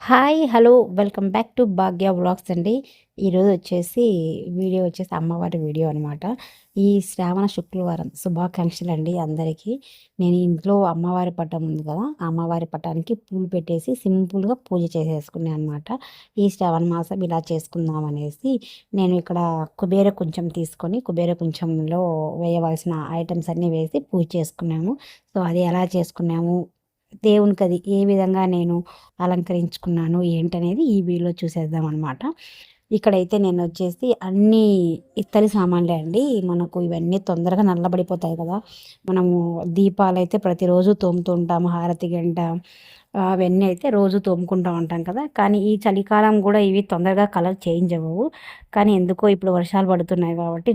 Hi! Hello! Welcome back to Bhagya vlogs అండి. ఈరోజు video వచ్చేసి అమ్మవారి వీడియో అనమాట. ఈ శ్రావణ శుక్రవారం శుభాకాంక్షలండి అందరికీ. నేను ఇంట్లో అమ్మవారి పటం ఉంది కదా! ఆ అమ్మవారి పటానికి పూలు పెట్టేసి సింపుల్‌గా పూజ చేసేసుకున్నా అనమాట. ఈ శ్రావణ మాసం ఇలా చేసుకుందాం అనేసి నేను ఇక్కడ కుబేర కుంచం తీసుకొని కుబేర కుంచంలో వేయవలసిన ఐటెమ్స్ అన్నీ వేసి పూజ చేసుకున్నాము. సో, అది ఎలా చేసుకున్నాము, దేవునికి అది ఏ విధంగా నేను అలంకరించుకున్నాను ఏంటనేది ఈ వీడియోలో చూసేద్దాం అనమాట. ఇక్కడైతే నేనొచ్చేసి అన్నీ ఇత్తడి సామాన్లే అండి. మనకు ఇవన్నీ తొందరగా నల్లబడిపోతాయి కదా! మనము దీపాలైతే ప్రతిరోజు తోముతూ ఉంటాము. హారతి గంట అవన్నీ అయితే రోజు తోముకుంటూ ఉంటాం కదా! కానీ ఈ చలికాలం గూడా ఇవి తొందరగా కలర్ చేంజ్ అవ్వవు. కానీ ఎందుకో ఇప్పుడు వర్షాలు పడుతున్నాయి కాబట్టి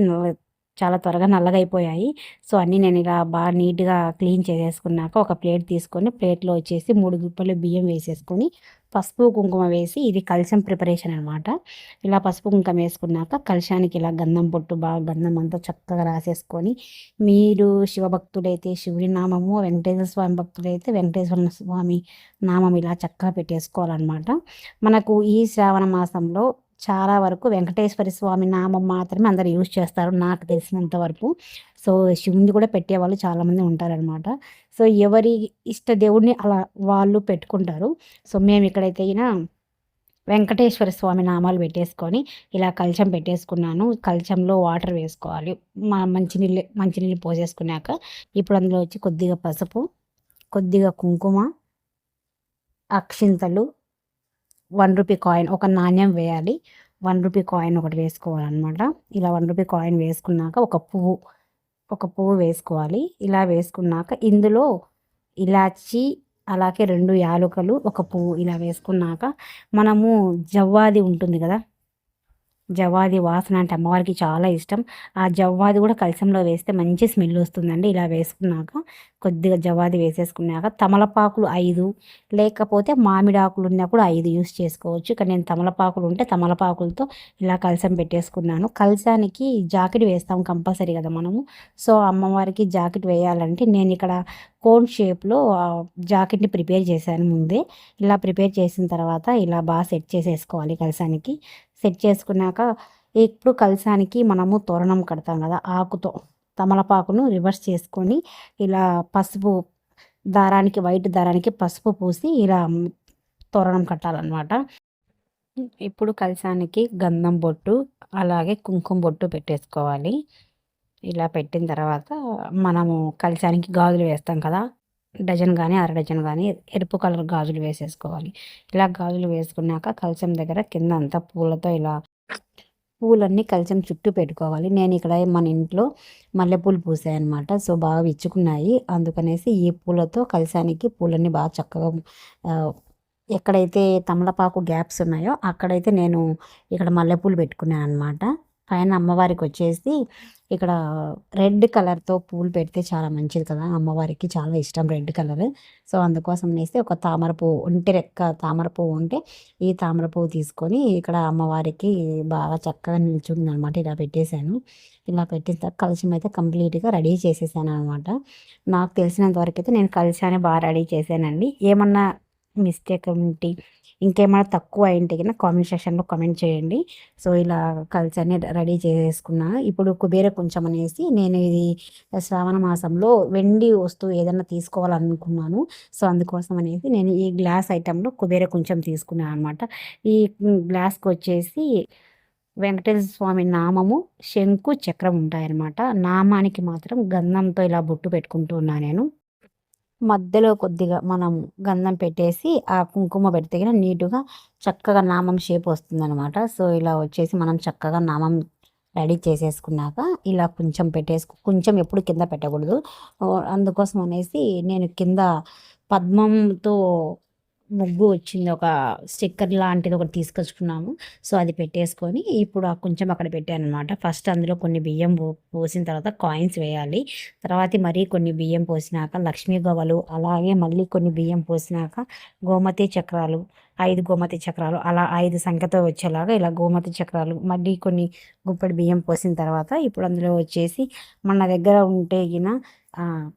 చాలా త్వరగా నల్లగయిపోయాయి. సో, అన్నీ నేను ఇలా బాగా నీట్‌గా క్లీన్ చేసేసుకున్నాక ఒక ప్లేట్ తీసుకొని ప్లేట్‌లో వచ్చేసి 3 గుప్పలు బియ్యం వేసేసుకొని, పసుపు, కుంకుమ వేసి ఇది కలశం ప్రిపరేషన్ అనమాట. ఇలా పసుపు, కుంకుమ వేసుకున్నాక కలశానికి ఇలా గంధం బొట్టు బాగా గంధం అంతా చక్కగా రాసేసుకొని, మీరు శివభక్తుడైతే శివుడి నామము, వెంకటేశ్వర స్వామి భక్తుడైతే వెంకటేశ్వర స్వామి నామం ఇలా చక్కగా పెట్టేసుకోవాలనమాట. మనకు ఈ శ్రావణ మాసంలో చాలా వరకు వెంకటేశ్వర స్వామి నామం మాత్రమే అందరూ యూజ్ చేస్తారు నాకు తెలిసినంత వరకు. సో, శివునిది కూడా పెట్టేవాళ్ళు చాలామంది ఉంటారనమాట. సో, ఎవరి ఇష్ట దేవుడిని అలా వాళ్ళు పెట్టుకుంటారు. సో, మేము ఇక్కడైతే వెంకటేశ్వర స్వామి నామాలు పెట్టేసుకొని ఇలా కలశం పెట్టేసుకున్నాను. కలశంలో వాటర్ వేసుకోవాలి. మంచినీళ్ళు పోసేసుకున్నాక ఇప్పుడు అందులో వచ్చి కొద్దిగా పసుపు, కొద్దిగా కుంకుమ, అక్షింతలు, రూ. 1 కాయిన్ ఒక నాణ్యం వేయాలి. రూ. 1 కాయిన్ ఒకటి వేసుకోవాలనమాట. ఇలా రూ. 1 కాయిన్ వేసుకున్నాక ఒక పువ్వు వేసుకోవాలి. ఇలా వేసుకున్నాక ఇందులో ఇలాచీ, అలాగే 2 యాలుకలు, ఒక పువ్వు ఇలా వేసుకున్నాక మనము జవ్వాది ఉంటుంది కదా! జవ్వాది వాసన అంటే అమ్మవారికి చాలా ఇష్టం. ఆ జవ్వాది కూడా కలశంలో వేస్తే మంచి స్మెల్ వస్తుందండి. ఇలా వేసుకున్నాక కొద్దిగా జవ్వాది వేసేసుకున్నాక తమలపాకులు 5 లేకపోతే మామిడాకులు ఉన్నా కూడా 5 యూస్ చేసుకోవచ్చు. కానీ నేను తమలపాకులు ఉంటే తమలపాకులతో ఇలా కలశం పెట్టేసుకున్నాను. కలశానికి జాకెట్ వేస్తాం కంపల్సరీ కదా మనము. సో, అమ్మవారికి జాకెట్ వేయాలంటే నేను ఇక్కడ కోన్ షేప్‌లో జాకెట్‌ని ప్రిపేర్ చేశాను ముందే. ఇలా ప్రిపేర్ చేసిన తర్వాత ఇలా బాగా సెట్ చేసేసుకోవాలి కలశానికి. సెట్ చేసుకున్నాక ఇప్పుడు కలశానికి మనము తోరణం కడతాం కదా! ఆకుతో తమలపాకును రివర్స్ చేసుకొని ఇలా పసుపు వైట్ దారానికి పసుపు పూసి ఇలా తోరణం కట్టాలనమాట. ఇప్పుడు కలశానికి గంధం బొట్టు, అలాగే కుంకుమ బొట్టు పెట్టేసుకోవాలి. ఇలా పెట్టిన తర్వాత మనము కలశానికి గాజులు వేస్తాం కదా! డజన్ గానీ, అర డజన్ గానీ ఎరుపు కలర్ గాజులు వేసేసుకోవాలి. ఇలా గాజులు వేసుకున్నాక కలశం దగ్గర కింద అంతా పూలతో ఇలా పూలన్నీ కలశం చుట్టూ పెట్టుకోవాలి. నేను ఇక్కడ మన ఇంట్లో మల్లెపూలు పూసాయనమాట. సో, బాగా విచ్చుకున్నాయి. అందుకనేసి ఈ పూలతో కలశానికి పూలన్నీ బాగా చక్కగా ఎక్కడైతే తమలపాకు గ్యాప్స్ ఉన్నాయో అక్కడైతే నేను ఇక్కడ మల్లెపూలు పెట్టుకున్నాను అనమాట. పైన అమ్మవారికి వచ్చేసి ఇక్కడ రెడ్ కలర్‌తో పూలు పెడితే చాలా మంచిది కదా! అమ్మవారికి చాలా ఇష్టం రెడ్ కలర్. సో, అందుకోసం అనేసి ఒక తామర పువ్వు ఒంటి రెక్క తామర పువ్వు ఉంటే ఈ తామర పువ్వు తీసుకొని ఇక్కడ అమ్మవారికి బాగా చక్కగా నిల్చుందనమాట. ఇలా పెట్టేశాను. ఇలా పెట్టిన తర్వాత కలశం అయితే కంప్లీట్‌గా రెడీ చేసేసాననమాట. నాకు తెలిసినంత వరకైతే నేను కలశాన్ని బాగా రెడీ చేశానండి. ఏమన్నా మిస్టేక్ ఉంటే ఇంకేమైనా తక్కువ అయింటే గిన కామెంట్ సెక్షన్‌లో కామెంట్ చేయండి. సో, ఇలా కలశాన్ని రెడీ చేసేసుకున్నా. ఇప్పుడు కుబేర కుంచం అనేసి నేను ఇది శ్రావణ మాసంలో వెండి వస్తువు ఏదన్నా తీసుకోవాలనుకున్నాను. సో, అందుకోసం అనేసి నేను ఈ గ్లాస్ ఐటెమ్‌లో కుబేర కుంచం తీసుకున్నాను అనమాట. ఈ గ్లాస్‌కొచ్చేసి వెంకటేశ్వర స్వామి నామము, శంకు, చక్రం ఉంటాయన్నమాట. నామానికి మాత్రం గంధంతో ఇలా బొట్టు పెట్టుకుంటూ ఉన్నా నేను. మధ్యలో కొద్దిగా మనం గంధం పెట్టేసి ఆ కుంకుమ పెడితే గిన నీట్‌గా చక్కగా నామం షేప్ వస్తుందనమాట. సో, ఇలా వచ్చేసి మనం చక్కగా నామం రెడీ చేసేసుకున్నాక ఇలా కొంచెం ఎప్పుడు కింద పెట్టకూడదు. అందుకోసం అనేసి నేను కింద పద్మంతో ముగ్గు వచ్చింది. ఒక స్టిక్కర్ లాంటిది ఒకటి తీసుకొచ్చుకున్నాము. సో, అది పెట్టేసుకొని ఇప్పుడు ఆ కొంచెం అక్కడ పెట్టాననమాట. ఫస్ట్ అందులో కొన్ని బియ్యం పోసిన తర్వాత కాయిన్స్ వేయాలి. తర్వాత మరీ కొన్ని బియ్యం పోసినాక లక్ష్మీ గవ్వలు, అలాగే మళ్ళీ కొన్ని బియ్యం పోసినాక గోమతి చక్రాలు, 5 గోమతి చక్రాలు అలా 5 సంఖ్యతో వచ్చేలాగా ఇలా గోమతి చక్రాలు మళ్ళీ కొన్ని గుప్పెడు బియ్యం పోసిన తర్వాత ఇప్పుడు అందులో వచ్చేసి మన దగ్గర ఉంటే గిన ఆహ్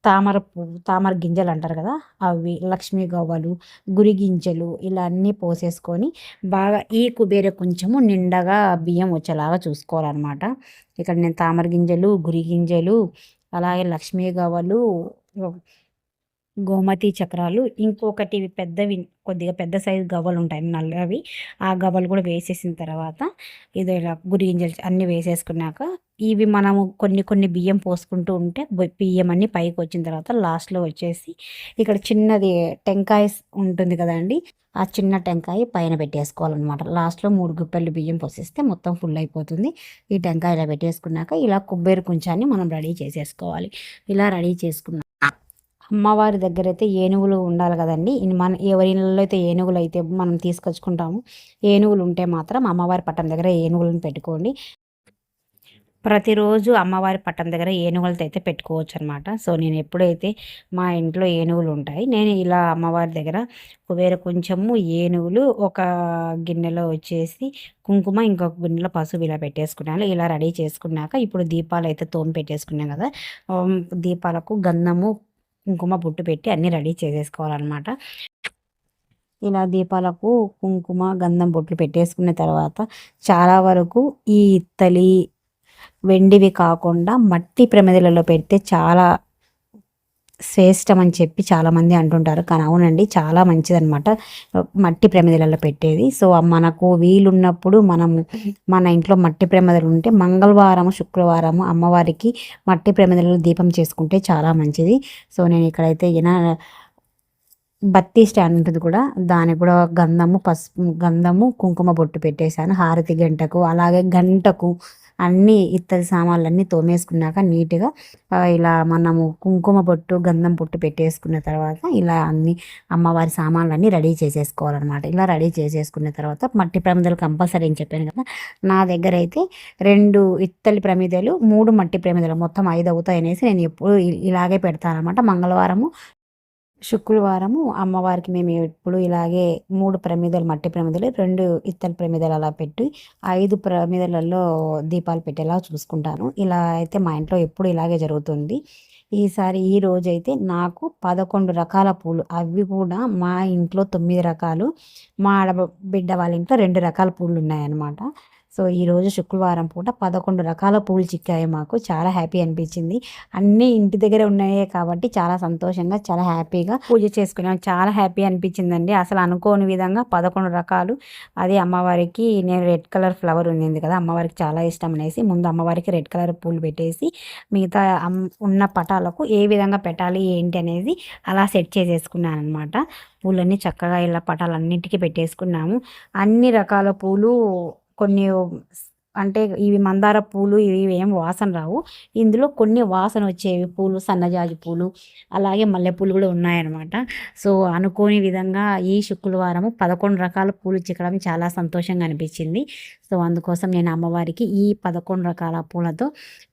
తామర గింజలు అంటారు కదా, అవి, లక్ష్మీ గవ్వలు, గురి గింజలు ఇలా అన్నీ పోసేసుకొని బాగా ఈ కుబేర కొంచెము నిండగా బియ్యం వచ్చేలాగా చూసుకోవాలన్నమాట. ఇక్కడ నేను తామర గింజలు, గురి గింజలు, అలాగే లక్ష్మీ గవ్వలు, గోమతి చక్రాలు, ఇంకొకటి పెద్దవి, కొద్దిగా పెద్ద సైజు గవ్వలు ఉంటాయి నల్లవి, ఆ గవ్వలు కూడా వేసేసిన తర్వాత ఇది ఇలా గురి గింజలు అన్నీ వేసేసుకున్నాక ఇవి మనము కొన్ని కొన్ని బియ్యం పోసుకుంటూ ఉంటే బియ్యం అన్నీ పైకి వచ్చిన తర్వాత లాస్ట్లో వచ్చేసి ఇక్కడ చిన్నది టెంకాయ ఉంటుంది కదండి, ఆ చిన్న టెంకాయ పైన పెట్టేసుకోవాలన్నమాట. లాస్ట్లో 3 గుప్పెళ్ళు బియ్యం పోసేస్తే మొత్తం ఫుల్ అయిపోతుంది. ఈ టెంకాయ ఇలా పెట్టేసుకున్నాక ఇలా కొబ్బరి కుంచాన్ని మనం రెడీ చేసేసుకోవాలి. ఇలా రెడీ చేసుకున్నాం. అమ్మవారి దగ్గర అయితే ఏనుగులు ఉండాలి కదండి. మన ఎవరి ఇళ్ళలో అయితే ఏనుగులు అయితే మనం తీసుకొచ్చుకుంటాము, ఏనుగులు ఉంటే మాత్రం అమ్మవారి పట్టం దగ్గర ఏనుగులను పెట్టుకోండి. ప్రతిరోజు అమ్మవారి పట్టం దగ్గర ఏనుగులతో అయితే పెట్టుకోవచ్చు అనమాట. సో నేను ఎప్పుడైతే మా ఇంట్లో ఏనుగులు ఉంటాయి, నేను ఇలా అమ్మవారి దగ్గర వేరే కొంచెము ఏనుగులు, ఒక గిన్నెలో వచ్చేసి కుంకుమ, ఇంకొక గిన్నెలో పసుపు ఇలా పెట్టేసుకున్నాను. ఇలా రెడీ చేసుకున్నాక ఇప్పుడు దీపాలు అయితే తోమి పెట్టేసుకున్నాం కదా, దీపాలకు గంధము, కుంకుమ బొట్టు పెట్టి అన్నీ రెడీ చేసేసుకోవాలన్నమాట. ఇలా దీపాలకు కుంకుమ, గంధం బొట్లు పెట్టేసుకున్న తర్వాత చాలా వరకు ఈ ఇత్తలి, వెండివి కాకుండా మట్టి ప్రమిదలలో పెడితే చాలా శ్రేష్టం అని చెప్పి చాలామంది అంటుంటారు. కానీ అవునండి, చాలా మంచిదన్నమాట మట్టి ప్రమిదలలో పెట్టేది. సో మనకు వీలున్నప్పుడు మనము మన ఇంట్లో మట్టి ప్రమిదలు ఉంటే మంగళవారము, శుక్రవారము అమ్మవారికి మట్టి ప్రమిదలలో దీపం చేసుకుంటే చాలా మంచిది. సో నేను ఇక్కడైతే బత్తి స్టాండ్ ఉంటుంది కూడా, దానికి కూడా గంధము కుంకుమ బొట్టు పెట్టేశాను. హారతి గంటకు, అలాగే గంటకు అన్నీ ఇత్తడి సామాన్లన్నీ తోమేసుకున్నాక నీట్గా ఇలా మనము కుంకుమ బొట్టు, గంధం బొట్టు పెట్టేసుకున్న తర్వాత ఇలా అన్ని అమ్మవారి సామాన్లన్నీ రెడీ చేసేసుకోవాలన్నమాట. ఇలా రెడీ చేసేసుకున్న తర్వాత మట్టి ప్రమిదలు కంపల్సరీ అని చెప్పాను కదా, నా దగ్గర అయితే 2 ఇత్తడి ప్రమిదలు, 3 మట్టి ప్రమిదలు, మొత్తం 5 అవుతాయి అనేసి నేను ఎప్పుడు ఇలాగే పెడతాను అనమాట. మంగళవారము, శుక్రవారము అమ్మవారికి మేము ఎప్పుడు ఇలాగే 3 ప్రమిదలు మట్టి ప్రమిదలు, 2 ఇత్తడి ప్రమిదలు అలా పెట్టి 5 ప్రమిదలలో దీపాలు పెట్టేలా చూసుకుంటాను. ఇలా అయితే మా ఇంట్లో ఎప్పుడు ఇలాగే జరుగుతుంది. ఈ రోజైతే నాకు 11 రకాల పూలు, అవి కూడా మా ఇంట్లో 9 రకాలు, మా ఆడబిడ్డ వాళ్ళ ఇంట్లో 2 రకాల పూలు ఉన్నాయన్నమాట. సో ఈరోజు శుక్రవారం పూట 11 రకాల పూలు చిక్కాయి మాకు. చాలా హ్యాపీ అనిపించింది. అన్నీ ఇంటి దగ్గర ఉన్నాయే కాబట్టి చాలా సంతోషంగా, చాలా హ్యాపీగా పూజ చేసుకున్నాం. చాలా హ్యాపీ అనిపించిందండి. అసలు అనుకోని విధంగా 11 రకాలు. అది అమ్మవారికి నేను రెడ్ కలర్ ఫ్లవర్ ఉంది కదా, అమ్మవారికి చాలా ఇష్టం అనేసి ముందు అమ్మవారికి రెడ్ కలర్ పూలు పెట్టేసి మిగతా ఉన్న పటాలకు ఏ విధంగా పెట్టాలి ఏంటి అనేది అలా సెట్ చేసేసుకున్నాను అనమాట. పూలన్నీ చక్కగా ఇలా పటాలన్నింటికి పెట్టేసుకున్నాము. అన్ని రకాల పూలు, కొన్ని అంటే ఇవి మందార పూలు, ఇవి ఏం వాసన రావు. ఇందులో కొన్ని వాసన వచ్చేవి పూలు, సన్నజాజి పూలు, అలాగే మల్లెపూలు కూడా ఉన్నాయన్నమాట. సో అనుకోని విధంగా ఈ శుక్రవారము 11 రకాల పూలు చిక్కడం చాలా సంతోషంగా అనిపించింది. సో అందుకోసం నేను అమ్మవారికి ఈ 11 రకాల పూలతో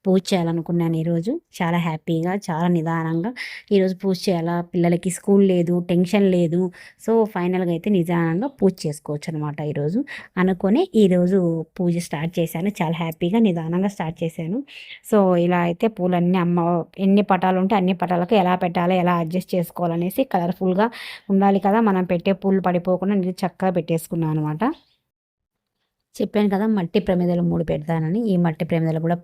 పూజ చేయాలనుకున్నాను ఈరోజు. చాలా హ్యాపీగా, చాలా నిదానంగా ఈరోజు పూజ చేయాలా, పిల్లలకి స్కూల్ లేదు, టెన్షన్ లేదు. సో ఫైనల్గా అయితే నిదానంగా పూజ చేసుకోవచ్చు అనమాట ఈరోజు అనుకొని ఈరోజు పూజ స్టార్ట్ చేశాను. చాలా హ్యాపీగా, నిదానంగా స్టార్ట్ చేశాను. సో ఇలా అయితే పూలన్నీ ఎన్ని పటాలు ఉంటే అన్ని పటాలకు ఎలా పెట్టాలో, ఎలా అడ్జస్ట్ చేసుకోవాలనేసి కలర్ఫుల్గా ఉండాలి కదా, మనం పెట్టే పూలు పడిపోకుండా నేను చక్కగా పెట్టేసుకున్నాను అనమాట. చెప్పాను కదా మట్టి ప్రమిదలు 3 పెడతానని. ఈ మట్టి ప్రమిదలు కూడా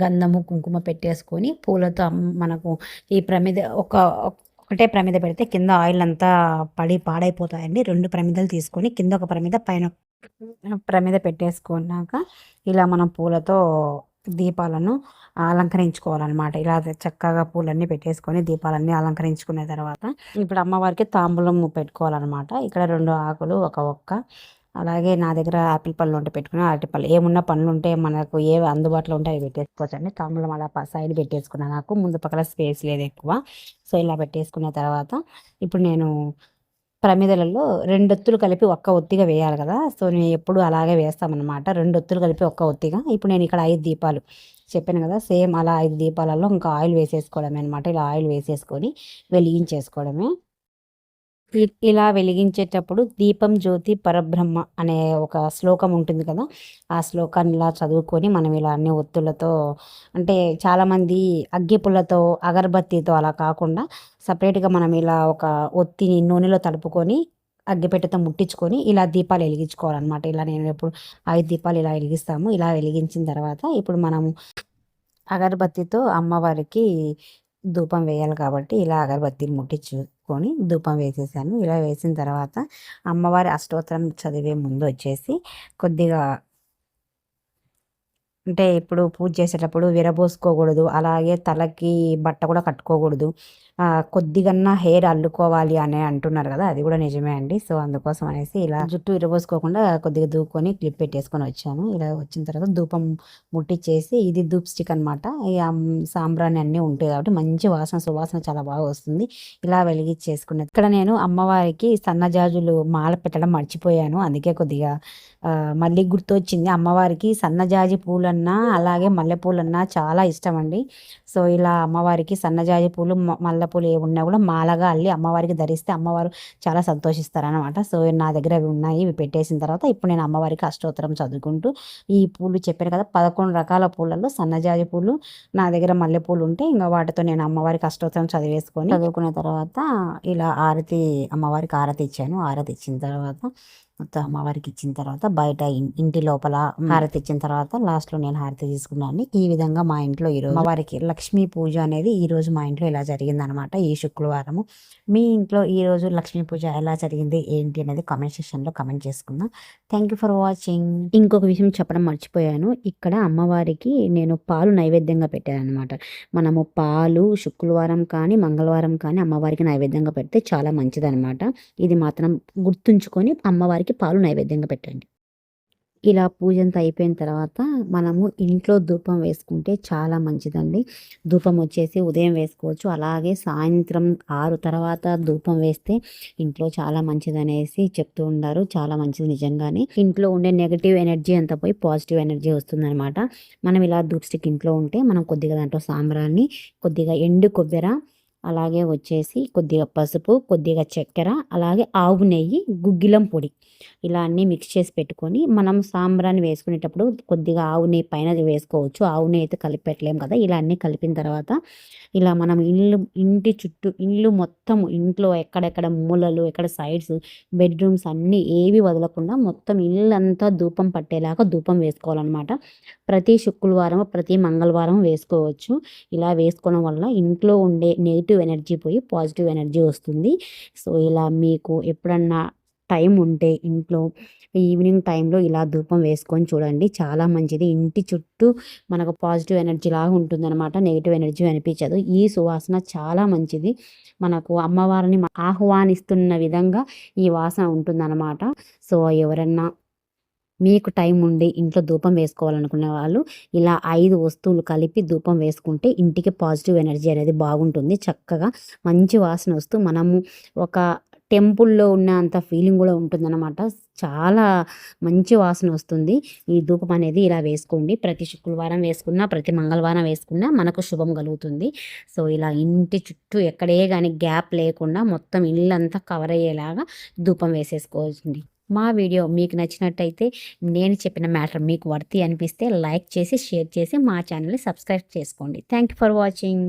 గంధము, కుంకుమ పెట్టేసుకొని పూలతో మనకు ఈ ప్రమిద ఒకటే ప్రమిద పెడితే కింద ఆయిల్ అంతా పాడైపోతాయండి. 2 ప్రమిదలు తీసుకొని కింద ఒక ప్రమిద, పైన ప్రమిద పెట్టేసుకున్నాక ఇలా మనం పూలతో దీపాలను అలంకరించుకోవాలన్నమాట. ఇలా చక్కగా పూలన్నీ పెట్టేసుకొని దీపాలన్నీ అలంకరించుకున్న తర్వాత ఇప్పుడు అమ్మవారికి తాంబూలం పెట్టుకోవాలన్నమాట. ఇక్కడ 2 ఆకులు, ఒక ఒక్క, అలాగే నా దగ్గర ఆపిల్ పళ్ళు ఉంటే పెట్టుకున్నా, అరటి పళ్ళు, ఏమున్న పళ్ళు ఉంటే మనకు ఏవి అందుబాటులో ఉంటే అవి పెట్టేసుకోవచ్చండి. తాంబూలం అలా సైడ్ పెట్టేసుకున్నాను. నాకు ముందు పక్కల స్పేస్ లేదు ఎక్కువ. సో ఇలా పెట్టేసుకున్న తర్వాత ఇప్పుడు నేను ప్రమిదలలో 2 ఒత్తులు కలిపి ఒక్క ఒత్తిగా వేయాలి కదా. సో నేను ఎప్పుడు అలాగే వేస్తామన్నమాట. 2 ఒత్తులు కలిపి ఒక్క ఒత్తిగా. ఇప్పుడు నేను ఇక్కడ 5 దీపాలు చెప్పాను కదా, సేమ్ అలా 5 దీపాలలో ఇంకా ఆయిల్ వేసేసుకోవడమే అనమాట. ఇలా ఆయిల్ వేసేసుకొని వెలిగించేసుకోవడమే. ఇలా వెలిగించేటప్పుడు దీపం జ్యోతి పరబ్రహ్మ అనే ఒక శ్లోకం ఉంటుంది కదా, ఆ శ్లోకాన్ని ఇలా చదువుకొని మనం ఇలా అన్ని ఒత్తులతో, అంటే చాలామంది అగ్గిపుల్లతో అగరబత్తితో అలా కాకుండా సపరేట్గా మనం ఇలా ఒక ఒత్తిని నూనెలో తడుపుకొని అగ్గిపెట్టెతో ముట్టించుకొని ఇలా దీపాలు వెలిగించుకోవాలన్నమాట. ఇలా నేను ఎప్పుడు 5 దీపాలు ఇలా వెలిగిస్తాము. ఇలా వెలిగించిన తర్వాత ఇప్పుడు మనము అగరబత్తితో అమ్మవారికి ధూపం వేయాలి కాబట్టి ఇలా అగరబత్తిని ముట్టించుకొని ధూపం వేసేసాను. ఇలా వేసిన తర్వాత అమ్మవారి అష్టోత్తరం చదివే ముందు వచ్చేసి కొద్దిగా, అంటే ఇప్పుడు పూజ చేసేటప్పుడు విరబోసుకోకూడదు, అలాగే తలకి బట్ట కూడా కట్టుకోకూడదు. కొద్దిగన్నా హెయిర్ అల్లుకోవాలి అని అంటున్నారు కదా, అది కూడా నిజమే అండి. సో అందుకోసం అనేసి ఇలా జుట్టు విరబోసుకోకుండా కొద్దిగా దూకొని క్లిప్ పెట్టేసుకొని వచ్చాను. ఇలా వచ్చిన తర్వాత ధూపం ముట్టించేసి, ఇది ధూప్ స్టిక్ అనమాట. సాంబ్రాణి అన్నీ ఉంటాయి కాబట్టి మంచి వాసన, సువాసన చాలా బాగా వస్తుంది. ఇలా వెలిగించేసుకున్నది. ఇక్కడ నేను అమ్మవారికి సన్నజాజులు మాల పెట్టడం మర్చిపోయాను, అందుకే కొద్దిగా మళ్ళీ గుర్తొచ్చింది. అమ్మవారికి సన్నజాజి పూలన్నా అలాగే మల్లెపూలన్నా చాలా ఇష్టం అండి. సో ఇలా అమ్మవారికి సన్నజాజి పూలు మల్లెపూలు ఏ ఉన్నా కూడా మాలగా అల్లి అమ్మవారికి ధరిస్తే అమ్మవారు చాలా సంతోషిస్తారనమాట. సో నా దగ్గర అవి ఉన్నాయి. ఇవి పెట్టేసిన తర్వాత ఇప్పుడు నేను అమ్మవారికి అష్టోత్తరం చదువుకుంటూ ఈ పూలు చెప్పాను కదా, 11 రకాల పూలలో సన్నజాజి పూలు, నా దగ్గర మల్లెపూలు ఉంటే ఇంకా వాటితో నేను అమ్మవారికి అష్టోత్తరం చదువుకున్న తర్వాత ఇలా అమ్మవారికి ఆరతి ఇచ్చాను. ఆరతి ఇచ్చిన తర్వాత మొత్తం అమ్మవారికి ఇచ్చిన తర్వాత బయట ఇంటి లోపల హారతి ఇచ్చిన తర్వాత లాస్ట్లో నేను హారతి తీసుకున్నాను. ఈ విధంగా మా ఇంట్లో ఈరోజు అమ్మవారికి లక్ష్మీ పూజ అనేది ఈ రోజు మా ఇంట్లో ఇలా జరిగింది అనమాట, ఈ శుక్రవారము. మీ ఇంట్లో ఈ రోజు లక్ష్మీ పూజ ఎలా జరిగింది ఏంటి అనేది కామెంట్ సెక్షన్లో కామెంట్ చేసుకుందాం. Thank you for watching. ఇంకొక విషయం చెప్పడం మర్చిపోయాను, ఇక్కడ అమ్మవారికి నేను పాలు నైవేద్యంగా పెట్టాను అనమాట. మనము పాలు శుక్రవారం కానీ మంగళవారం కానీ అమ్మవారికి నైవేద్యంగా పెడితే చాలా మంచిదనమాట. ఇది మాత్రం గుర్తుంచుకొని అమ్మవారికి పాలు నైవేద్యంగా పెట్టండి. ఇలా పూజ అంతా అయిపోయిన తర్వాత మనము ఇంట్లో ధూపం వేసుకుంటే చాలా మంచిదండి. ధూపం వచ్చేసి ఉదయం వేసుకోవచ్చు, అలాగే సాయంత్రం 6 తర్వాత ధూపం వేస్తే ఇంట్లో చాలా మంచిదనేసి చెప్తూ ఉన్నారు. చాలా మంచిది నిజంగానే. ఇంట్లో ఉండే నెగిటివ్ ఎనర్జీ అంతా పోయి పాజిటివ్ ఎనర్జీ వస్తుందన్నమాట. మనం ఇలా ధూప్ స్టిక్ ఇంట్లో ఉంటే మనం కొద్దిగా దాంట్లో సాంబ్రాన్ని, కొద్దిగా ఎండు కొబ్బెర, అలాగే వచ్చేసి కొద్దిగా పసుపు, కొద్దిగా చక్కెర, అలాగే ఆవు నెయ్యి, గుగ్గిలం పొడి ఇలా అన్నీ మిక్స్ చేసి పెట్టుకొని మనం సాంబ్రాన్ని వేసుకునేటప్పుడు కొద్దిగా ఆవు నెయ్యి పైన వేసుకోవచ్చు. ఆవు నెయ్యి అయితే కలిపి పెట్టలేము కదా. ఇలా అన్నీ కలిపిన తర్వాత ఇలా మనం ఇంటి చుట్టూ ఇల్లు మొత్తం, ఇంట్లో ఎక్కడెక్కడ మూలలు, ఎక్కడ సైడ్స్, బెడ్రూమ్స్ అన్నీ ఏవి వదలకుండా మొత్తం ఇల్లంతా ధూపం పట్టేలాగా ధూపం వేసుకోవాలన్నమాట. ప్రతి శుక్రవారం ప్రతి మంగళవారం వేసుకోవచ్చు. ఇలా వేసుకోవడం వల్ల ఇంట్లో ఉండే నెగిటివ్ ఎనర్జీ పోయి పాజిటివ్ ఎనర్జీ వస్తుంది. సో ఇలా మీకు ఎప్పుడన్నా టైం ఉంటే ఇంట్లో ఈవినింగ్ టైంలో ఇలా ధూపం వేసుకొని చూడండి, చాలా మంచిది. ఇంటి చుట్టూ మనకు పాజిటివ్ ఎనర్జీ లాగా ఉంటుందన్నమాట, నెగిటివ్ ఎనర్జీ అనిపించదు. ఈ సువాసన చాలా మంచిది, మనకు అమ్మవారిని ఆహ్వానిస్తున్న విధంగా ఈ వాసన ఉంటుందన్నమాట. సో ఎవరన్నా మీకు టైం ఉండి ఇంట్లో ధూపం వేసుకోవాలనుకునే వాళ్ళు ఇలా 5 వస్తువులు కలిపి ధూపం వేసుకుంటే ఇంటికి పాజిటివ్ ఎనర్జీ అనేది బాగుంటుంది. చక్కగా మంచి వాసన వస్తూ మనము ఒక టెంపుల్లో ఉన్న అంత ఫీలింగ్ కూడా ఉంటుందన్నమాట. చాలా మంచి వాసన వస్తుంది. ఈ ధూపం అనేది ఇలా వేసుకోండి. ప్రతి శుక్రవారం వేసుకున్నా, ప్రతి మంగళవారం వేసుకున్నా మనకు శుభం కలుగుతుంది. సో ఇలా ఇంటి చుట్టూ ఎక్కడే కానీ గ్యాప్ లేకుండా మొత్తం ఇల్లంతా కవర్ అయ్యేలాగా ధూపం వేసేసుకోవచ్చు. మా వీడియో మీకు నచ్చినట్టయితే, నేను చెప్పిన మ్యాటర్ మీకు వర్తి అనిపిస్తే లైక్ చేసి, షేర్ చేసి మా ఛానల్ని సబ్స్క్రైబ్ చేసుకోండి. Thank you for watching.